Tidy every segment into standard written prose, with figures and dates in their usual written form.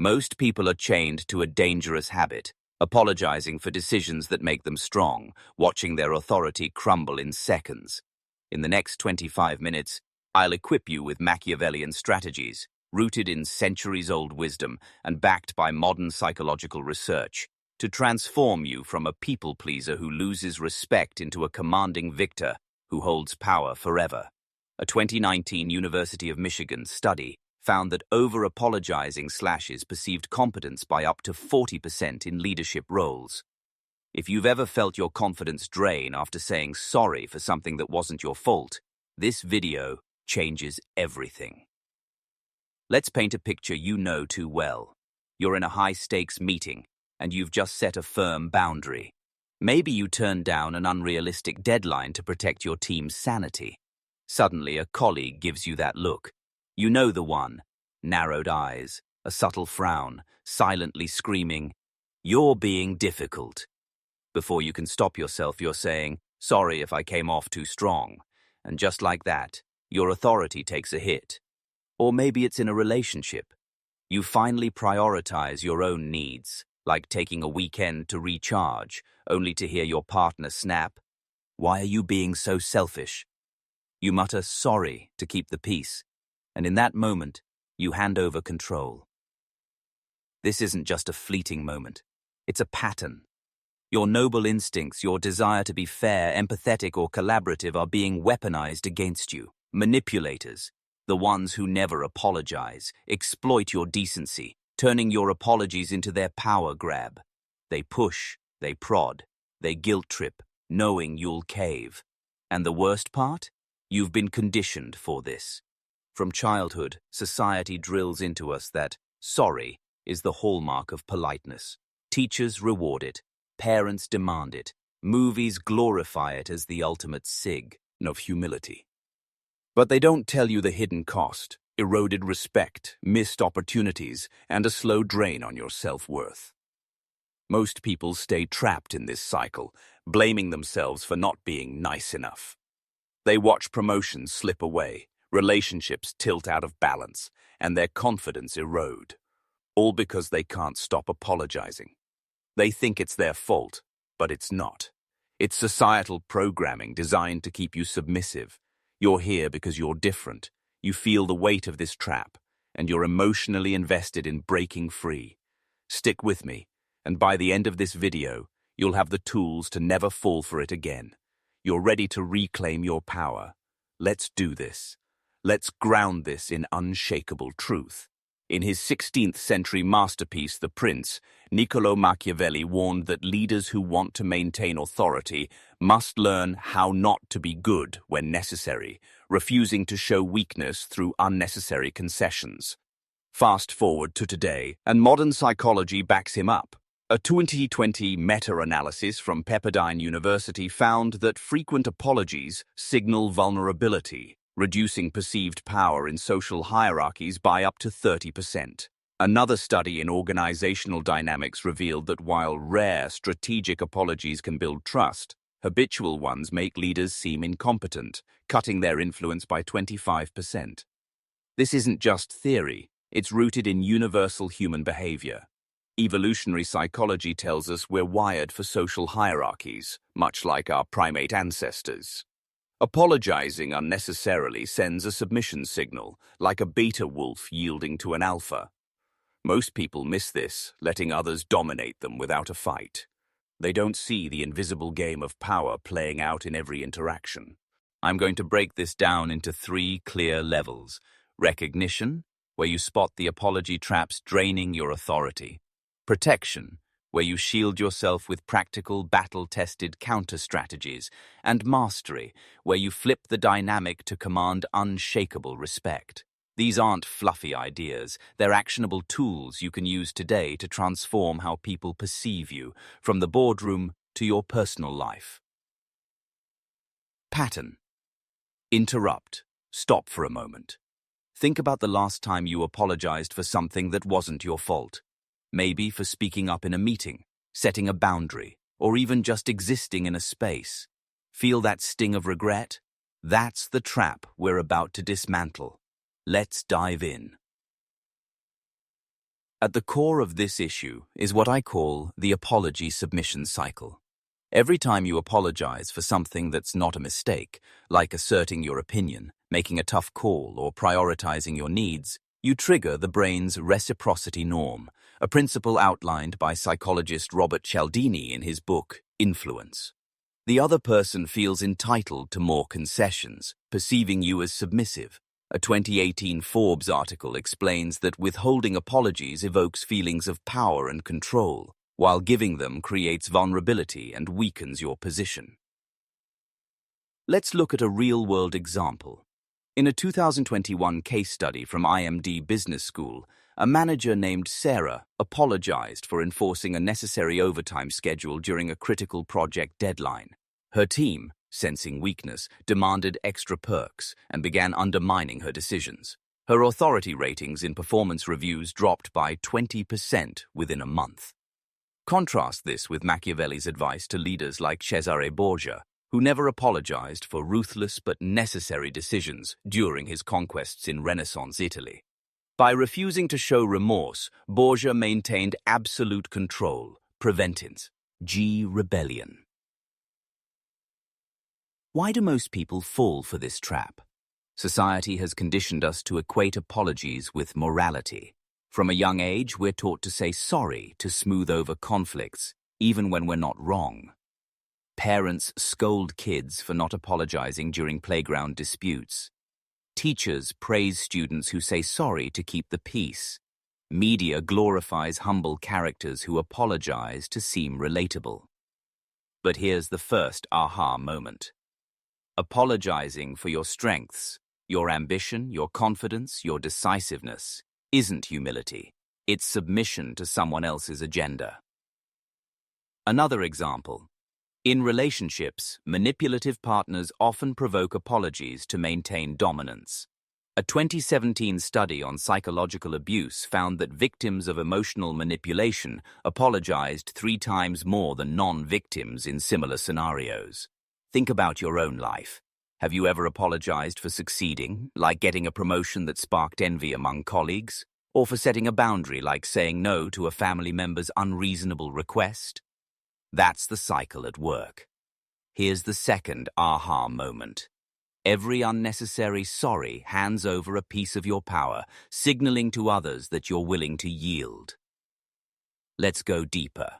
Most people are chained to a dangerous habit, apologizing for decisions that make them strong, watching their authority crumble in seconds. In the next 25 minutes, I'll equip you with Machiavellian strategies, rooted in centuries-old wisdom and backed by modern psychological research, to transform you from a people-pleaser who loses respect into a commanding victor who holds power forever. A 2019 University of Michigan study found that over-apologizing slashes perceived competence by up to 40% in leadership roles. If you've ever felt your confidence drain after saying sorry for something that wasn't your fault, this video changes everything. Let's paint a picture you know too well. You're in a high-stakes meeting, and you've just set a firm boundary. Maybe you turned down an unrealistic deadline to protect your team's sanity. Suddenly, a colleague gives you that look. You know the one. Narrowed eyes, a subtle frown, silently screaming, "You're being difficult." Before you can stop yourself, you're saying, "Sorry if I came off too strong." And just like that, your authority takes a hit. Or maybe it's in a relationship. You finally prioritize your own needs, like taking a weekend to recharge, only to hear your partner snap, "Why are you being so selfish?" You mutter sorry to keep the peace, and in that moment, you hand over control. This isn't just a fleeting moment. It's a pattern. Your noble instincts, your desire to be fair, empathetic, or collaborative are being weaponized against you. Manipulators, the ones who never apologize, exploit your decency, turning your apologies into their power grab. They push, they prod, they guilt trip, knowing you'll cave. And the worst part? You've been conditioned for this. From childhood, society drills into us that sorry is the hallmark of politeness. Teachers reward it, parents demand it, movies glorify it as the ultimate sig of humility. But they don't tell you the hidden cost: eroded respect, missed opportunities, and a slow drain on your self-worth. Most people stay trapped in this cycle, blaming themselves for not being nice enough. They watch promotions slip away, relationships tilt out of balance, and their confidence erode. All because they can't stop apologizing. They think it's their fault, but it's not. It's societal programming designed to keep you submissive. You're here because you're different. You feel the weight of this trap, and you're emotionally invested in breaking free. Stick with me, and by the end of this video, you'll have the tools to never fall for it again. You're ready to reclaim your power. Let's do this. Let's ground this in unshakable truth. In his 16th century masterpiece, The Prince, Niccolò Machiavelli warned that leaders who want to maintain authority must learn how not to be good when necessary, refusing to show weakness through unnecessary concessions. Fast forward to today, and modern psychology backs him up. A 2020 meta-analysis from Pepperdine University found that frequent apologies signal vulnerability, reducing perceived power in social hierarchies by up to 30%. Another study in organizational dynamics revealed that while rare strategic apologies can build trust, habitual ones make leaders seem incompetent, cutting their influence by 25%. This isn't just theory, it's rooted in universal human behavior. Evolutionary psychology tells us we're wired for social hierarchies, much like our primate ancestors. Apologizing unnecessarily sends a submission signal, like a beta wolf yielding to an alpha. Most people miss this, letting others dominate them without a fight. They don't see the invisible game of power playing out in every interaction. I'm going to break this down into 3 clear levels. Recognition, where you spot the apology traps draining your authority. Protection, where you shield yourself with practical, battle-tested counter-strategies. And mastery, where you flip the dynamic to command unshakable respect. These aren't fluffy ideas, they're actionable tools you can use today to transform how people perceive you, from the boardroom to your personal life. Pattern. Interrupt. Stop for a moment. Think about the last time you apologized for something that wasn't your fault. Maybe for speaking up in a meeting, setting a boundary, or even just existing in a space. Feel that sting of regret? That's the trap we're about to dismantle. Let's dive in. At the core of this issue is what I call the apology submission cycle. Every time you apologize for something that's not a mistake, like asserting your opinion, making a tough call, or prioritizing your needs, you trigger the brain's reciprocity norm, a principle outlined by psychologist Robert Cialdini in his book, Influence. The other person feels entitled to more concessions, perceiving you as submissive. A 2018 Forbes article explains that withholding apologies evokes feelings of power and control, while giving them creates vulnerability and weakens your position. Let's look at a real-world example. In a 2021 case study from IMD Business School, a manager named Sarah apologized for enforcing a necessary overtime schedule during a critical project deadline. Her team, sensing weakness, demanded extra perks and began undermining her decisions. Her authority ratings in performance reviews dropped by 20% within a month. Contrast this with Machiavelli's advice to leaders like Cesare Borgia, who never apologized for ruthless but necessary decisions during his conquests in Renaissance Italy. By refusing to show remorse, Borgia maintained absolute control, preventing rebellion. Why do most people fall for this trap? Society has conditioned us to equate apologies with morality. From a young age, we're taught to say sorry to smooth over conflicts, even when we're not wrong. Parents scold kids for not apologizing during playground disputes. Teachers praise students who say sorry to keep the peace. Media glorifies humble characters who apologize to seem relatable. But here's the first aha moment. Apologizing for your strengths, your ambition, your confidence, your decisiveness isn't humility. It's submission to someone else's agenda. Another example. In relationships, manipulative partners often provoke apologies to maintain dominance. A 2017 study on psychological abuse found that victims of emotional manipulation apologized 3 times more than non-victims in similar scenarios. Think about your own life. Have you ever apologized for succeeding, like getting a promotion that sparked envy among colleagues? Or for setting a boundary, like saying no to a family member's unreasonable request? That's the cycle at work. Here's the second aha moment. Every unnecessary sorry hands over a piece of your power, signaling to others that you're willing to yield. Let's go deeper.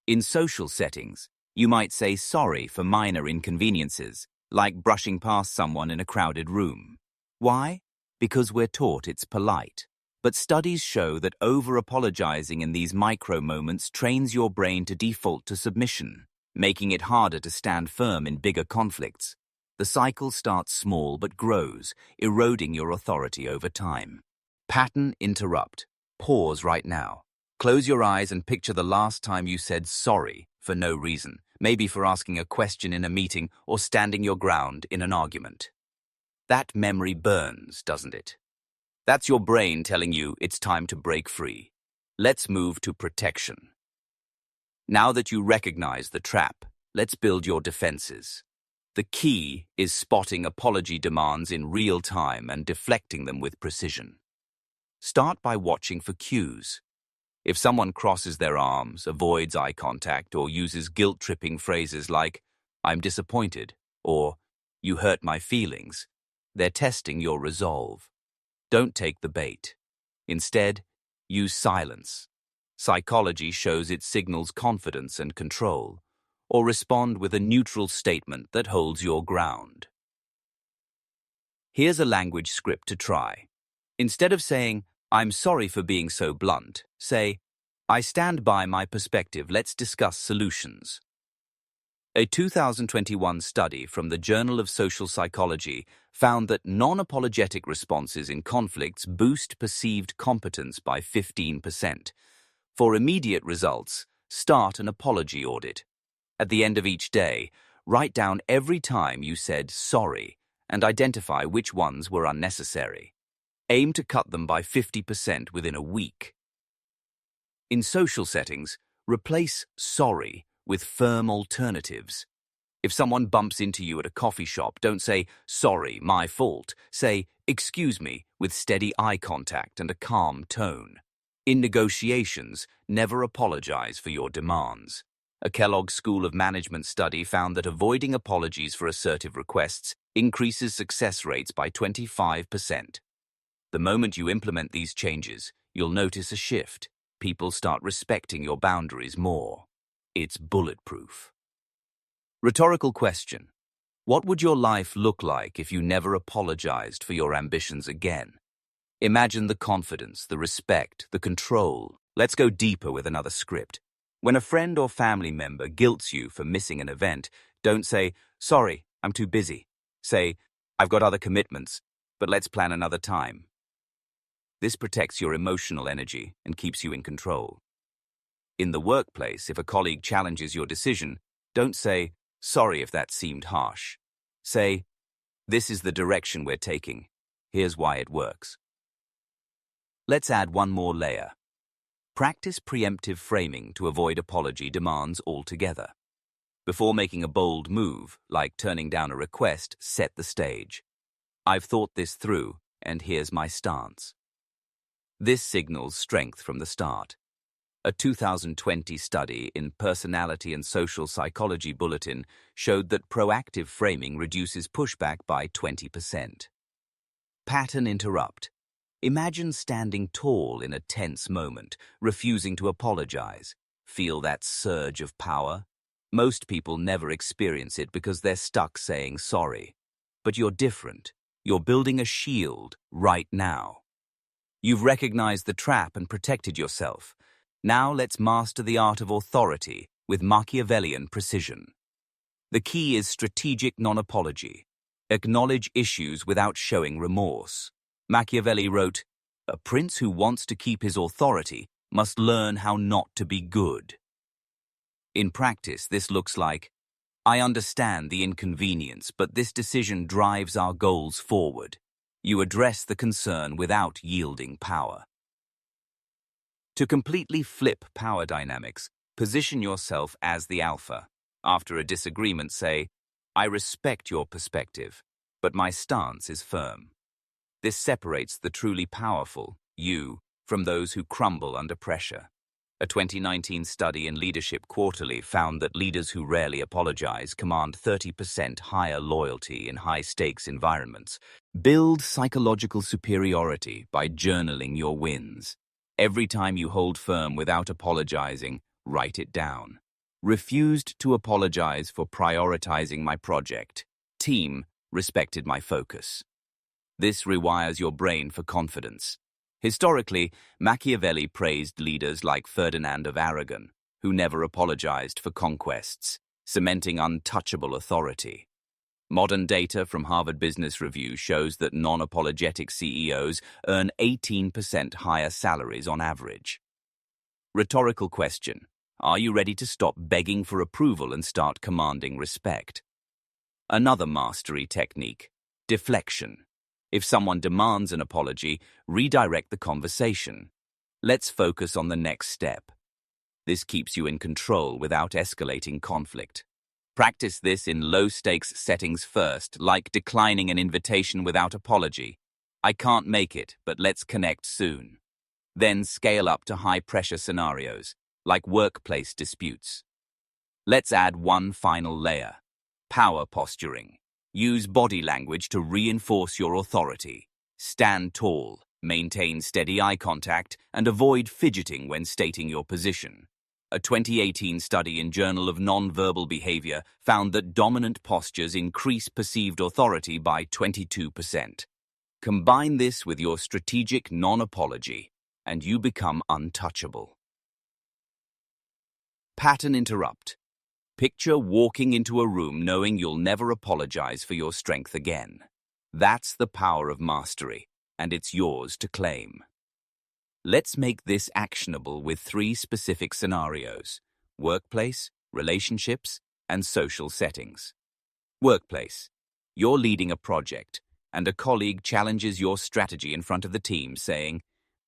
In social settings, you might say sorry for minor inconveniences, like brushing past someone in a crowded room. Why? Because we're taught it's polite. But studies show that over-apologizing in these micro-moments trains your brain to default to submission, making it harder to stand firm in bigger conflicts. The cycle starts small but grows, eroding your authority over time. Pattern interrupt. Pause right now. Close your eyes and picture the last time you said sorry for no reason, maybe for asking a question in a meeting or standing your ground in an argument. That memory burns, doesn't it? That's your brain telling you it's time to break free. Let's move to protection. Now that you recognize the trap, let's build your defenses. The key is spotting apology demands in real time and deflecting them with precision. Start by watching for cues. If someone crosses their arms, avoids eye contact, or uses guilt-tripping phrases like, "I'm disappointed," or "You hurt my feelings," they're testing your resolve. Don't take the bait. Instead, use silence. Psychology shows it signals confidence and control, or respond with a neutral statement that holds your ground. Here's a language script to try. Instead of saying, "I'm sorry for being so blunt," say, "I stand by my perspective, let's discuss solutions." A 2021 study from the Journal of Social Psychology found that non-apologetic responses in conflicts boost perceived competence by 15%. For immediate results, start an apology audit. At the end of each day, write down every time you said sorry and identify which ones were unnecessary. Aim to cut them by 50% within a week. In social settings, replace sorry with firm alternatives. If someone bumps into you at a coffee shop, don't say, "Sorry, my fault." Say, "Excuse me," with steady eye contact and a calm tone. In negotiations, never apologize for your demands. A Kellogg School of Management study found that avoiding apologies for assertive requests increases success rates by 25%. The moment you implement these changes, you'll notice a shift. People start respecting your boundaries more. It's bulletproof. Rhetorical question. What would your life look like if you never apologized for your ambitions again? Imagine the confidence, the respect, the control. Let's go deeper with another script. When a friend or family member guilts you for missing an event, don't say, "Sorry, I'm too busy." Say, "I've got other commitments, but let's plan another time." This protects your emotional energy and keeps you in control. In the workplace, if a colleague challenges your decision, don't say, "Sorry if that seemed harsh." Say, "This is the direction we're taking. Here's why it works." Let's add one more layer. Practice preemptive framing to avoid apology demands altogether. Before making a bold move, like turning down a request, set the stage. "I've thought this through, and here's my stance." This signals strength from the start. A 2020 study in Personality and Social Psychology Bulletin showed that proactive framing reduces pushback by 20%. Pattern interrupt. Imagine standing tall in a tense moment, refusing to apologize. Feel that surge of power? Most people never experience it because they're stuck saying sorry. But you're different. You're building a shield right now. You've recognized the trap and protected yourself. Now let's master the art of authority with Machiavellian precision. The key is strategic non-apology. Acknowledge issues without showing remorse. Machiavelli wrote, "A prince who wants to keep his authority must learn how not to be good." In practice, this looks like, "I understand the inconvenience, but this decision drives our goals forward." You address the concern without yielding power. To completely flip power dynamics, position yourself as the alpha. After a disagreement, say, "I respect your perspective, but my stance is firm." This separates the truly powerful, you, from those who crumble under pressure. A 2019 study in Leadership Quarterly found that leaders who rarely apologize command 30% higher loyalty in high-stakes environments. Build psychological superiority by journaling your wins. Every time you hold firm without apologizing, write it down. Refused to apologize for prioritizing my project. Team respected my focus. This rewires your brain for confidence. Historically, Machiavelli praised leaders like Ferdinand of Aragon, who never apologized for conquests, cementing untouchable authority. Modern data from Harvard Business Review shows that non-apologetic CEOs earn 18% higher salaries on average. Rhetorical question. Are you ready to stop begging for approval and start commanding respect? Another mastery technique, deflection. If someone demands an apology, redirect the conversation. Let's focus on the next step. This keeps you in control without escalating conflict. Practice this in low-stakes settings first, like declining an invitation without apology. "I can't make it, but let's connect soon." Then scale up to high-pressure scenarios, like workplace disputes. Let's add one final layer, power posturing. Use body language to reinforce your authority. Stand tall, maintain steady eye contact, and avoid fidgeting when stating your position. A 2018 study in Journal of Nonverbal Behavior found that dominant postures increase perceived authority by 22%. Combine this with your strategic non-apology, and you become untouchable. Pattern interrupt. Picture walking into a room knowing you'll never apologize for your strength again. That's the power of mastery, and it's yours to claim. Let's make this actionable with 3 specific scenarios: workplace, relationships, and social settings. Workplace. You're leading a project, and a colleague challenges your strategy in front of the team, saying,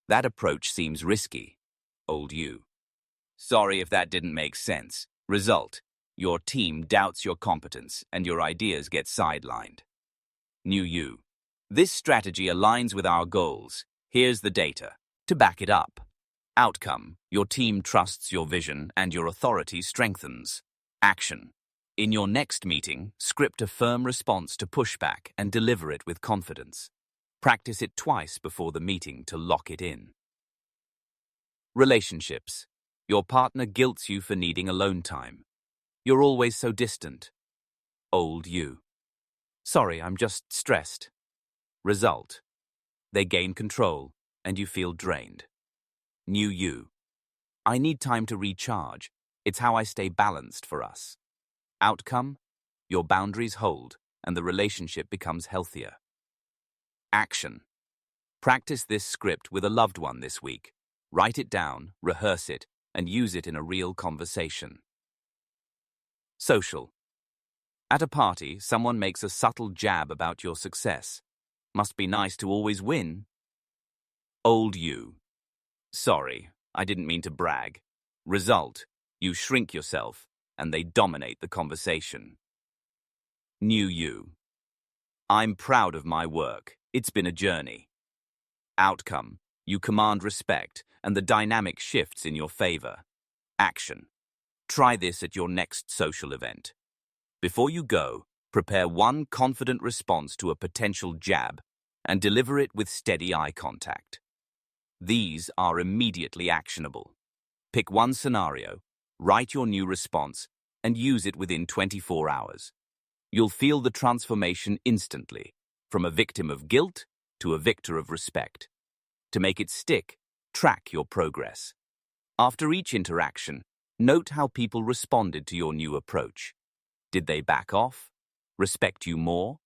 "That approach seems risky." Old you. "Sorry if that didn't make sense." Result. Your team doubts your competence, and your ideas get sidelined. New you. "This strategy aligns with our goals. Here's the data to back it up." Outcome: your team trusts your vision and your authority strengthens. Action: in your next meeting, script a firm response to pushback and deliver it with confidence. Practice it twice before the meeting to lock it in. Relationships: your partner guilts you for needing alone time. You're always so distant. Old you: sorry, I'm just stressed. Result: they gain control and you feel drained. New you: I need time to recharge. It's how I stay balanced for us. Outcome: your boundaries hold and the relationship becomes healthier. Action: practice this script with a loved one this week. Write it down, rehearse it, and use it in a real conversation. Social: at a party, someone makes a subtle jab about your success. Must be nice to always win. Old you: sorry, I didn't mean to brag. Result: you shrink yourself and they dominate the conversation. New you: I'm proud of my work. It's been a journey. Outcome: you command respect and the dynamic shifts in your favor. Action: try this at your next social event. Before you go, prepare one confident response to a potential jab and deliver it with steady eye contact. These are immediately actionable. Pick one scenario, write your new response, and use it within 24 hours. You'll feel the transformation instantly, from a victim of guilt to a victor of respect. To make it stick, track your progress. After each interaction, note how people responded to your new approach. Did they back off? Respect you more?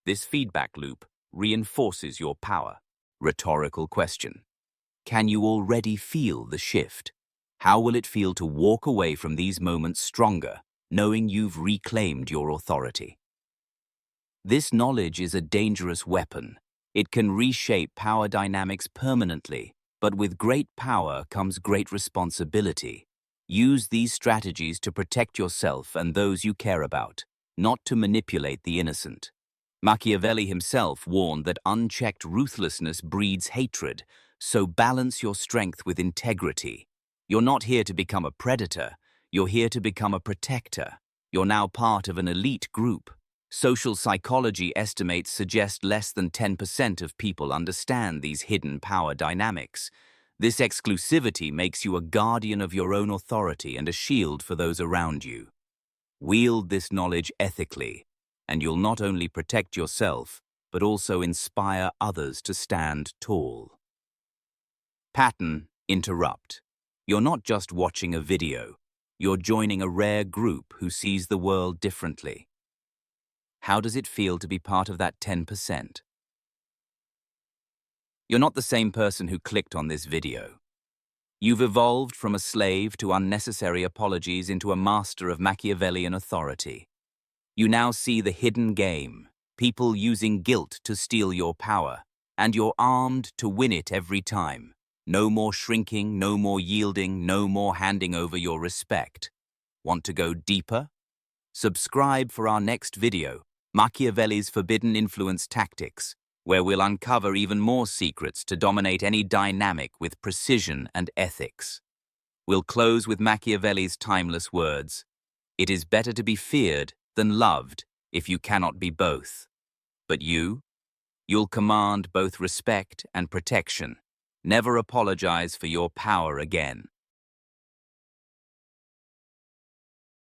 This feedback loop reinforces your power. Rhetorical question: can you already feel the shift? How will it feel to walk away from these moments stronger, knowing you've reclaimed your authority? This knowledge is a dangerous weapon. It can reshape power dynamics permanently, but with great power comes great responsibility. Use these strategies to protect yourself and those you care about, not to manipulate the innocent. Machiavelli himself warned that unchecked ruthlessness breeds hatred, so balance your strength with integrity. You're not here to become a predator, you're here to become a protector. You're now part of an elite group. Social psychology estimates suggest less than 10% of people understand these hidden power dynamics. This exclusivity makes you a guardian of your own authority and a shield for those around you. Wield this knowledge ethically, and you'll not only protect yourself, but also inspire others to stand tall. Pattern: interrupt. You're not just watching a video, you're joining a rare group who sees the world differently. How does it feel to be part of that 10%? You're not the same person who clicked on this video. You've evolved from a slave to unnecessary apologies into a master of Machiavellian authority. You now see the hidden game, people using guilt to steal your power, and you're armed to win it every time. No more shrinking, no more yielding, no more handing over your respect. Want to go deeper? Subscribe for our next video, Machiavelli's Forbidden Influence Tactics, where we'll uncover even more secrets to dominate any dynamic with precision and ethics. We'll close with Machiavelli's timeless words: "It is better to be feared than loved if you cannot be both. But you'll command both respect and protection. Never apologize for your power again."